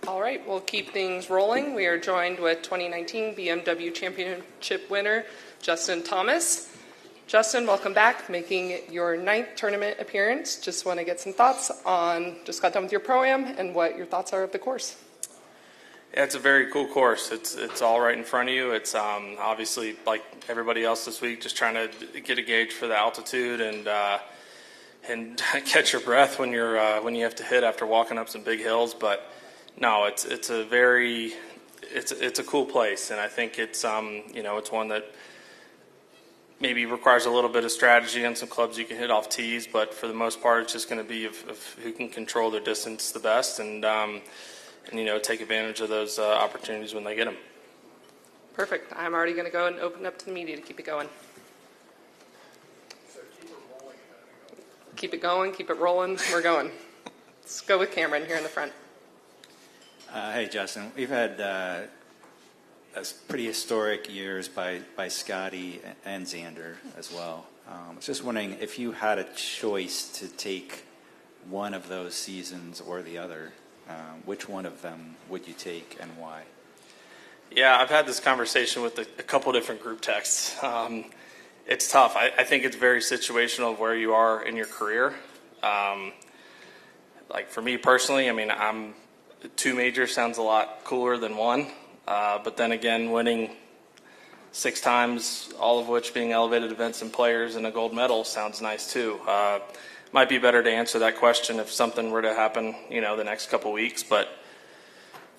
All right, we'll keep things rolling. We are joined with 2019 BMW Championship winner, Justin Thomas. Justin, welcome back, making your 9th tournament appearance. Just want to get some thoughts on, just got done with your Pro-Am, and what your thoughts are of the course. Yeah, it's a very cool course. It's all right in front of you. It's obviously, like everybody else this week, just trying to get a gauge for the altitude and catch your breath when you have to hit after walking up some big hills. But no, it's a cool place, and I think it's it's one that maybe requires a little bit of strategy on some clubs you can hit off tees, but for the most part, it's just going to be of who can control their distance the best and take advantage of those opportunities when they get them. Perfect. I'm already going to go and open up to the media to keep it going. Keep it going, keep it rolling. We're going. Let's go with Cameron here in the front. Hey, Justin. We've had pretty historic years by Scotty and Xander as well. I was just wondering if you had a choice to take one of those seasons or the other, which one of them would you take and why? Yeah, I've had this conversation with a couple different group texts. It's tough. I think it's very situational of where you are in your career. Like for me personally, I mean, 2 majors sounds a lot cooler than 1. But then again, winning 6 times, all of which being elevated events and players and a gold medal sounds nice too. Might be better to answer that question if something were to happen, the next couple weeks. But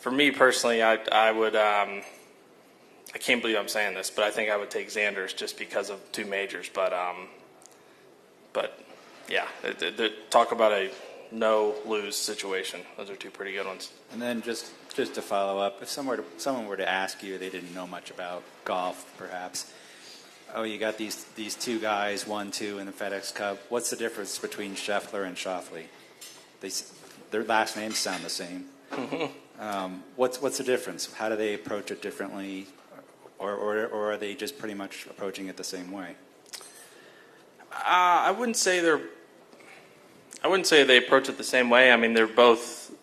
for me personally, I would. I can't believe I'm saying this, but I think I would take Xander's just because of 2 majors. But yeah, talk about a no-lose situation. Those are 2 pretty good ones. And then just to follow up, if someone were to ask you, they didn't know much about golf, perhaps. Oh, you got these 2 guys, 1-2 in the FedEx Cup. What's the difference between Scheffler and Schauffele? Their last names sound the same. Mm-hmm. What's the difference? How do they approach it differently, or are they just pretty much approaching it the same way? I wouldn't say they approach it the same way. I mean, they're both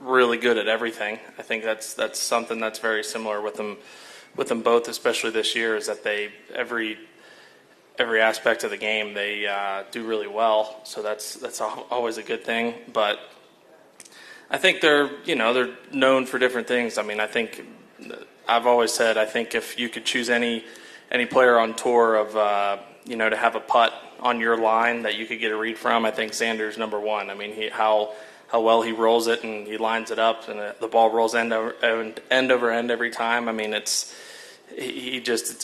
really good at everything. I think that's something that's very similar with them both, especially this year, is that they every aspect of the game they do really well. So that's always a good thing. But I think they're known for different things. I mean, I think I've always said I think if you could choose any player on tour of to have a putt on your line that you could get a read from, I think Xander's number 1. I mean, how well he rolls it and he lines it up and the ball rolls end over end every time. I mean, it's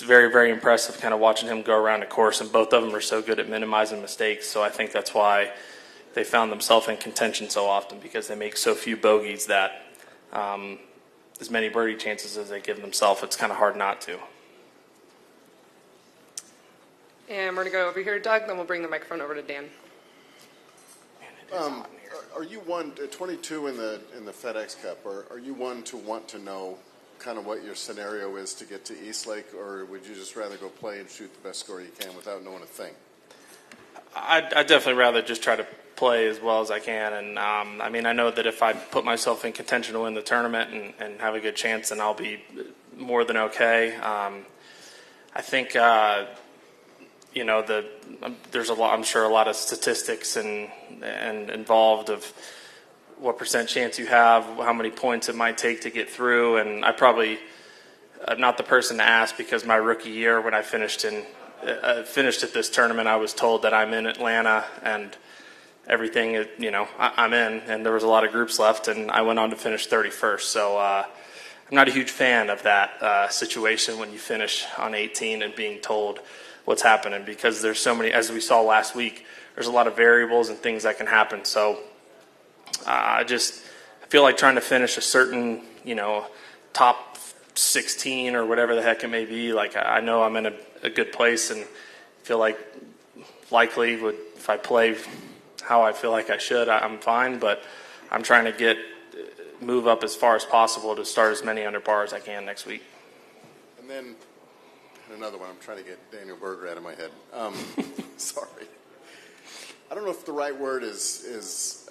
very, very impressive kind of watching him go around the course, and both of them are so good at minimizing mistakes. So I think that's why they found themselves in contention so often, because they make so few bogeys that as many birdie chances as they give themselves, it's kind of hard not to. And we're going to go over here to Doug, then we'll bring the microphone over to Dan. Are you 22 in the FedEx Cup, or are you one to want to know kind of what your scenario is to get to Eastlake, or would you just rather go play and shoot the best score you can without knowing a thing? I'd definitely rather just try to play as well as I can, and I mean, I know that if I put myself in contention to win the tournament and have a good chance, then I'll be more than okay. I think there's I'm sure a lot of statistics and involved of what % chance you have, how many points it might take to get through, and I probably not the person to ask, because my rookie year when I finished at this tournament, I was told that I'm in Atlanta and everything, I'm in, and there was a lot of groups left, and I went on to finish 31st. So I'm not a huge fan of that situation when you finish on 18 and being told what's happening, because there's so many, as we saw last week, there's a lot of variables and things that can happen. So I feel like trying to finish a certain, top 16 or whatever the heck it may be. Like, I know I'm in a good place, and feel like likely if I play how I feel like I should, I'm fine. But I'm trying to move up as far as possible to start as many under par as I can next week. And then another one. I'm trying to get Daniel Berger out of my head. Sorry. I don't know if the right word is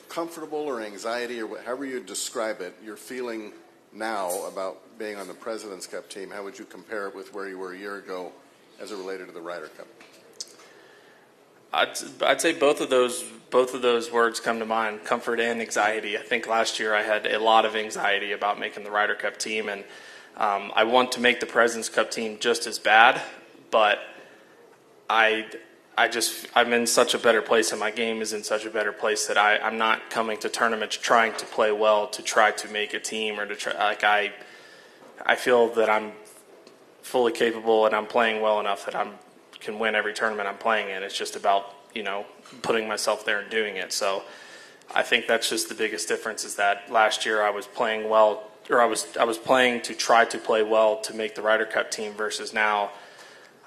comfortable or anxiety or however you describe it, you're feeling now about being on the President's Cup team? How would you compare it with where you were a year ago as it related to the Ryder Cup? I'd say both of those words come to mind, comfort and anxiety. I think last year I had a lot of anxiety about making the Ryder Cup team, and I want to make the President's Cup team just as bad, but I'm in such a better place, and my game is in such a better place that I'm not coming to tournaments trying to play well to try to make a team or to try. Like I feel that I'm fully capable and I'm playing well enough that I can win every tournament I'm playing in. It's just about putting myself there and doing it. So I think that's just the biggest difference, is that last year I was playing well, or I was playing to try to play well to make the Ryder Cup team, versus now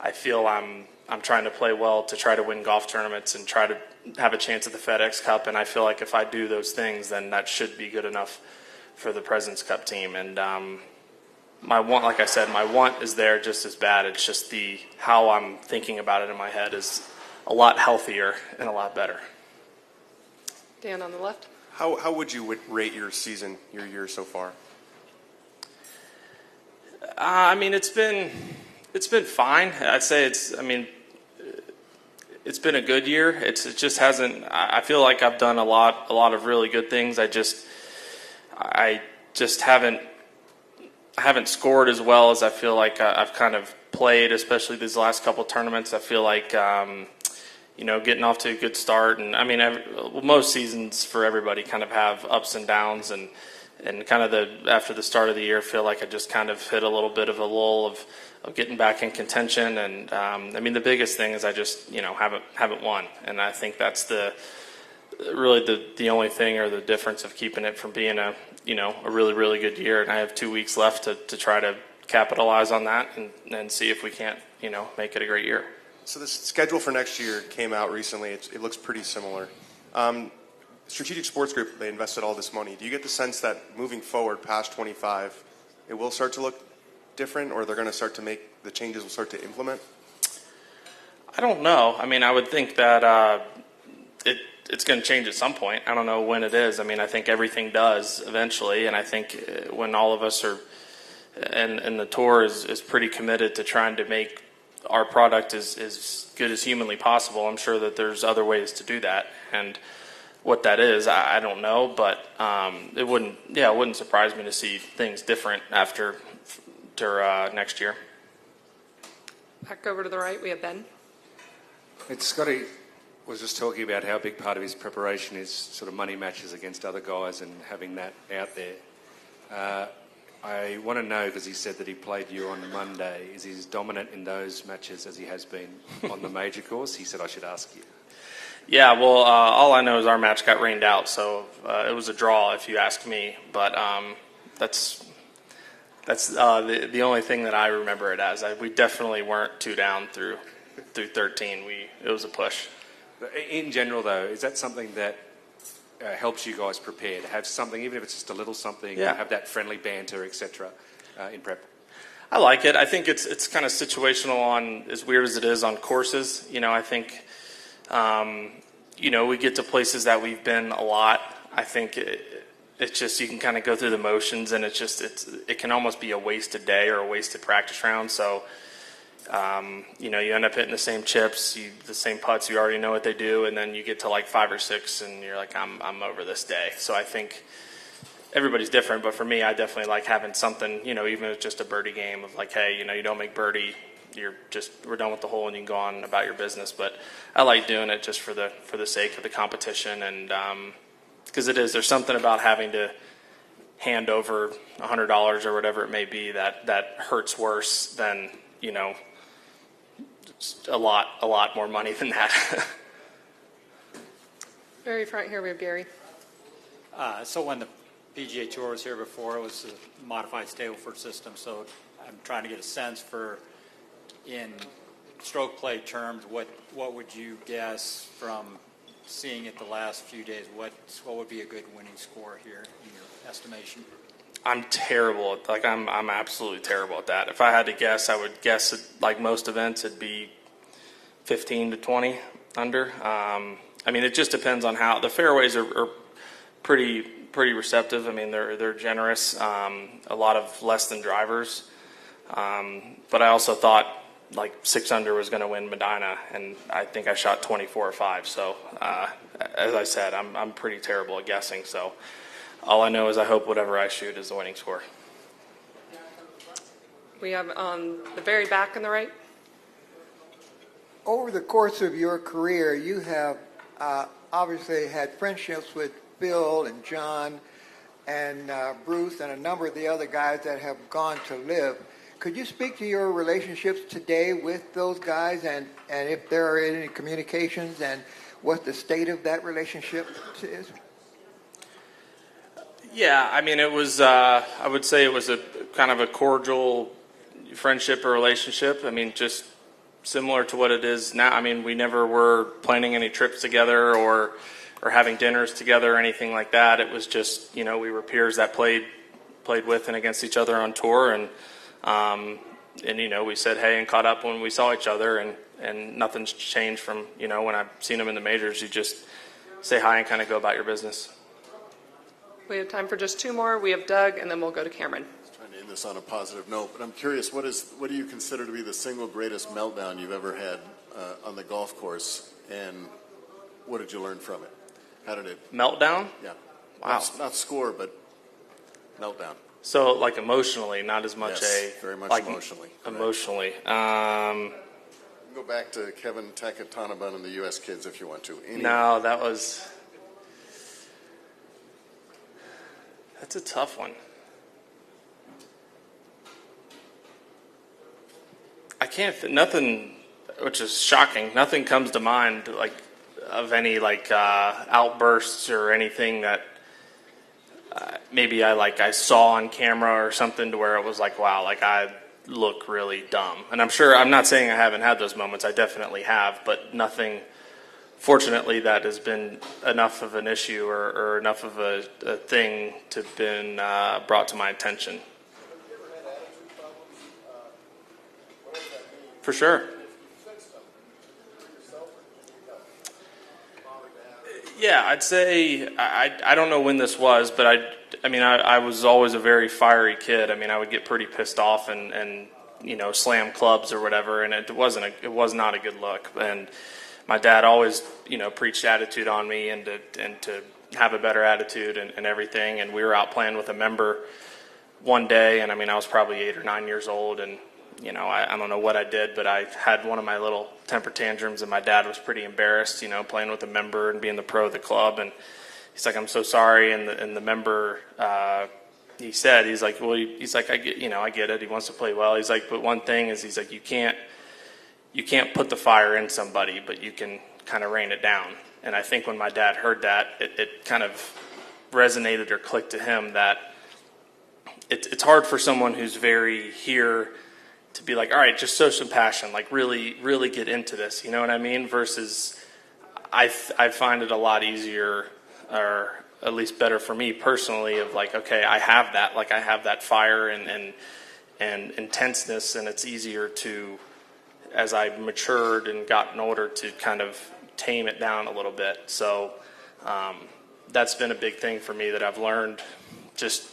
I feel I'm trying to play well to try to win golf tournaments and try to have a chance at the FedEx Cup. And I feel like if I do those things, then that should be good enough for the President's Cup team. And my want, like I said, my want is there just as bad. It's just how I'm thinking about it in my head is a lot healthier and a lot better. Dan on the left. How would you rate your season, your year so far? I mean, it's been fine. I'd say it's been a good year. It just hasn't. I feel like I've done a lot of really good things. I just haven't scored as well as I feel like I've kind of played, especially these last couple tournaments. I feel like getting off to a good start, and I mean, most seasons for everybody kind of have ups and downs, and kind of after the start of the year, I feel like I just kind of hit a little bit of a lull of getting back in contention. And I mean, the biggest thing is I just haven't won, and I think that's really the only thing, or the difference of keeping it from being a really, really good year. And I have 2 weeks left to try to capitalize on that and see if we can't make it a great year. So the schedule for next year came out recently. It looks pretty similar. Strategic Sports Group, they invested all this money. Do you get the sense that moving forward past 25, it will start to look different, or they're going to start to make the changes, will start to implement? I don't know. I mean, I would think that it's going to change at some point. I don't know when it is. I mean, I think everything does eventually, and I think when all of us are, and the tour is pretty committed to trying to make our product as good as humanly possible, I'm sure that there's other ways to do that. And what that is, I don't know, but it wouldn't surprise me to see things different after next year. Back over to the right, we have Ben. Scotty was just talking about how a big part of his preparation is sort of money matches against other guys and having that out there. I want to know, because he said that he played you on Monday, is he as dominant in those matches as he has been on the major course? He said I should ask you. Yeah, well, all I know is our match got rained out, so it was a draw if you ask me. But that's the only thing that I remember it as. We definitely weren't 2 down through 13. It was a push. In general, though, is that something that helps you guys prepare to have something, even if it's just a little something, have that friendly banter, etc., in prep? I like it. I think it's kind of situational on, as weird as it is, on courses. I think we get to places that we've been a lot. I think it's just, you can kind of go through the motions, and it can almost be a wasted day or a wasted practice round. So you end up hitting the same chips, the same putts. You already know what they do, and then you get to like 5 or 6, and you're like, I'm over this day. So I think everybody's different, but for me, I definitely like having something, even if it's just a birdie game of like, hey, you don't make birdie, we're done with the hole and you can go on about your business. But I like doing it just for the sake of the competition, and because there's something about having to hand over $100 or whatever it may be that hurts worse than a lot more money than that. Very front here, we have Gary. So when the PGA Tour was here before, it was a modified Stableford system. So I'm trying to get a sense for, in stroke play terms, what would you guess from seeing it the last few days? What would be a good winning score here in your estimation? I'm terrible. I'm absolutely terrible at that. If I had to guess, I would guess like most events, it'd be 15 to 20 under. I mean, it just depends on how the fairways are pretty receptive. I mean, they're generous. A lot of less than drivers. But I also thought like 6 under was going to win Medina, and I think I shot 24 or 5. So as I said, I'm pretty terrible at guessing. So all I know is I hope whatever I shoot is the winning score. We have on the very back on the right. Over the course of your career, you have obviously had friendships with Bill and John and Bruce and a number of the other guys that have gone to live. Could you speak to your relationships today with those guys and if there are any communications and what the state of that relationship is? Yeah, I mean, it was, I would say it was a kind of a cordial friendship or relationship. I mean, just similar to what it is now. I mean, we never were planning any trips together or having dinners together or anything like that. It was just, we were peers that played with and against each other on tour, and we said hey and caught up when we saw each other, and nothing's changed from, when I've seen them in the majors. You just say hi and kind of go about your business. We have time for just 2 more. We have Doug, and then we'll go to Cameron. Trying to end this on a positive note, but I'm curious, what do you consider to be the single greatest meltdown you've ever had on the golf course, and what did you learn from it? How did it? Meltdown? Yeah. Wow. Not score, but meltdown. So like emotionally, not as much Yes, very much like emotionally. Correct. Emotionally. Go back to Kevin Takatanabun and the U.S. kids if you want to. No, that's a tough one. I can't, nothing, which is shocking, nothing comes to mind like of any outbursts or anything that maybe I saw on camera or something to where it was like, wow, like I look really dumb. And I'm not saying I haven't had those moments, I definitely have, but nothing, fortunately, that has been enough of an issue or enough of a thing to have been brought to my attention. For sure. Yeah, I'd say I don't know when this was, but I was always a very fiery kid. I mean, I would get pretty pissed off and slam clubs or whatever, and it was not a good look. And my dad always preached attitude on me and to have a better attitude and everything. And we were out playing with a member one day, and I was probably 8 or 9 years old, and I don't know what I did, but I had one of my little temper tantrums, and my dad was pretty embarrassed, playing with a member and being the pro of the club. And he's like, I'm so sorry. And the member, he's like, well, I get it. He wants to play well. He's like, but one thing is, he's like, you can't put the fire in somebody, but you can kind of rein it down. And I think when my dad heard that, it kind of resonated or clicked to him that it's hard for someone who's very here to be like, all right, just show some passion, like really, really get into this, you know what I mean? Versus I find it a lot easier, or at least better for me personally, of like, okay, I have that fire and intenseness, and it's easier to, as I matured and gotten older, to kind of tame it down a little bit. So that's been a big thing for me that I've learned just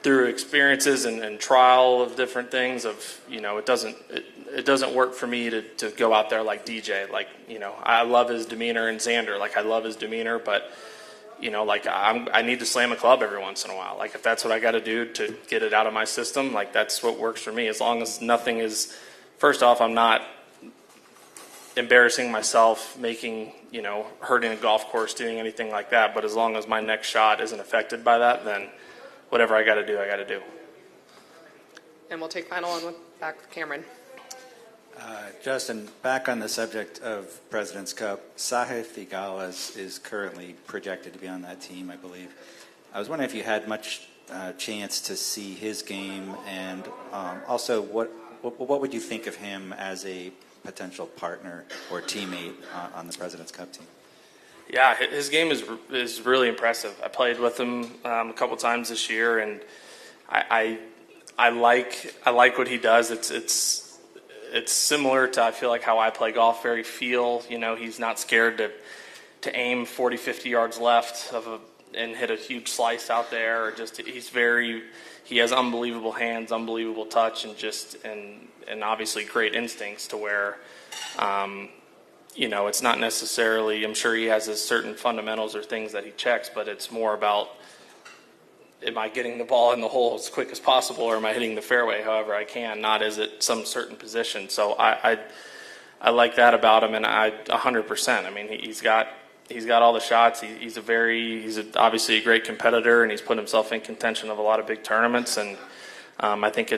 through experiences and trial of different things. Of it doesn't work for me to go out there like DJ. Like I love his demeanor, and Xander, like I love his demeanor, but I need to slam a club every once in a while. Like if that's what I got to do to get it out of my system, like that's what works for me. As long as nothing is, first off, I'm not embarrassing myself, making hurting a golf course, doing anything like that. But as long as my next shot isn't affected by that, then whatever I got to do, I got to do. And we'll take final one back with Cameron. Justin, back on the subject of President's Cup, Sahith Theegala is currently projected to be on that team, I believe. I was wondering if you had much chance to see his game, and also what would you think of him as a potential partner or teammate on the President's Cup team? Yeah, his game is really impressive. I played with him a couple times this year, and I like what he does. It's similar to, I feel like, how I play golf. Very feel. He's not scared to aim 40, 50 yards left of hit a huge slice out there, or just he has unbelievable hands, unbelievable touch, and obviously great instincts to where, it's not necessarily, I'm sure he has his certain fundamentals or things that he checks, but it's more about, am I getting the ball in the hole as quick as possible, or am I hitting the fairway however I can, not is it some certain position. So I like that about him, and 100%. I mean, he's got all the shots. He's obviously a great competitor, and he's put himself in contention of a lot of big tournaments. And I think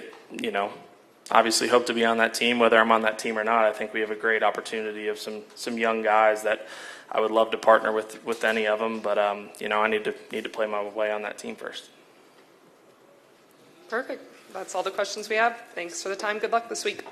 obviously hope to be on that team, whether I'm on that team or not. I think we have a great opportunity of some young guys that I would love to partner with any of them. But I need to play my way on that team first. Perfect. That's all the questions we have. Thanks for the time. Good luck this week.